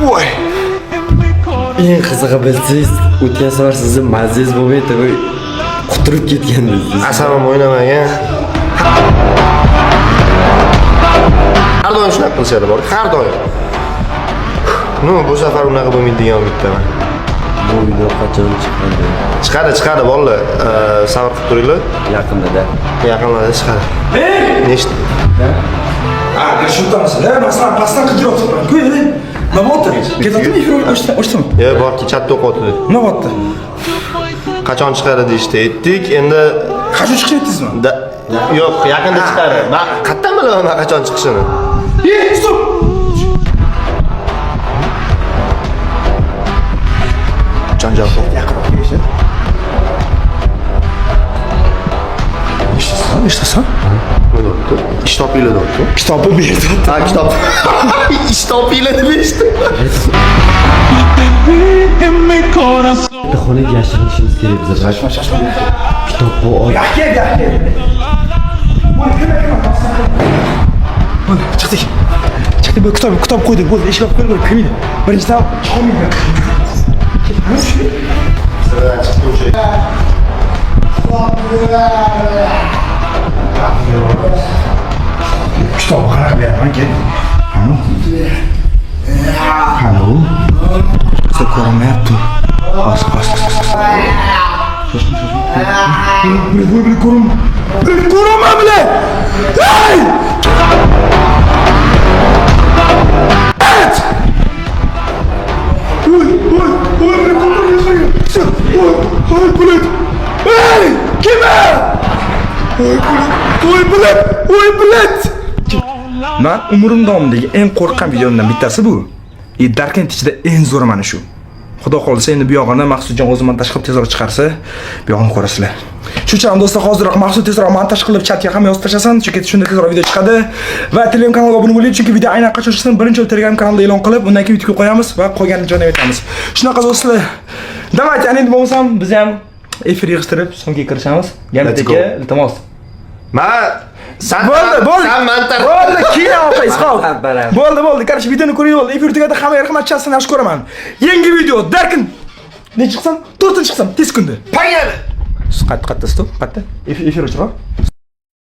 Voy. Eng qizig'i bilsangiz, o'tgan safar sizni mazangiz bo'lmaydi, voy quturib ketgandingiz. Asabim o'ynamagan. Har doim shunaqa qilishadi bor, har doim. Bu safar unaqa bo'lmaydi degan umiddaman. Bu video qachon chiqadi? Chiqadi bolalar. Sabr qilib turinglar. Yaqinda. Yaqinlarda chiqadi. Nechta? Shu tamsiz. Masalan, pastdan qidiryapman. Ko'y. Nima bo'ldi? Ketadimi efir o'shdimi? Yo'q, borki chatda o'qiyapti. Nima bo'ldi? Qachon chiqadi deyishdi. Aytdik, endi Qachon chiqyapsizmi? yo'q, yaqinda chiqadi. Men qayerdan bilaman men qachon chiqishini? Stop. Janjal Yaqinroq kelishdi. Ishtasan? Ish topinglar deyapti. Kitobni berdi. Ha, kitob. Ish topinglar deb eshitdim. Bitta xonaga yashirinishimiz kerak biz. Shashma. Kitob bu ol. Kel. Bo'ldi, chiqdik. Bu kitob qo'ydik, bo'ldi, eshik olib qo'ydik, kirmaydi. Birinchidan chiqolmaydi. Kitob qarab beraman, kel. Hallo. Siz ko'rmayapti. Bas. Bile ko'raman bile. Hey! Oy, bulut! Hey! Kime? Oy, bulut! Men umrim davomidagi eng qo'rqqan videomdan bittasi bu. Darkent ichida eng zo'ri mana shu. Xudo xolsa endi bu yog'ini Maqsudjon o'zi montaj qilib tezroq chiqarsa, bu yog'ini ko'rasizlar. Shuning do'stlar, hozirroq Maqsud tezroq montaj qilib chatga ham yozib tashlasin, chunki shunda tezroq video chiqadi. Va Telegram kanaliga obuna bo'ling, chunki video aynan qachon chiqsin, birinchi Telegram kanalda e'lon qilib, undan keyin YouTubega qo'yamiz va qolganini joyga aytamiz. Shunaqa do'stlar. Давайте, endi bo'lmasam, biz ham efir yig'ishtirib, so'ngga kirishamiz. Gamdagi iltimos. Bo'ldi. Bo'ldi, keyin olasiz, xo'p. Bo'ldi. Qarshi videoni ko'ring, bo'ldi. Efir tugadi, hammaga rahmat, chatni yaxshi ko'raman. Yangi video Darkin. Ne chiqsam? 4-chi chiqsam, tez kunda. Payali. Qayta stop, qayta. Efir o'chirib.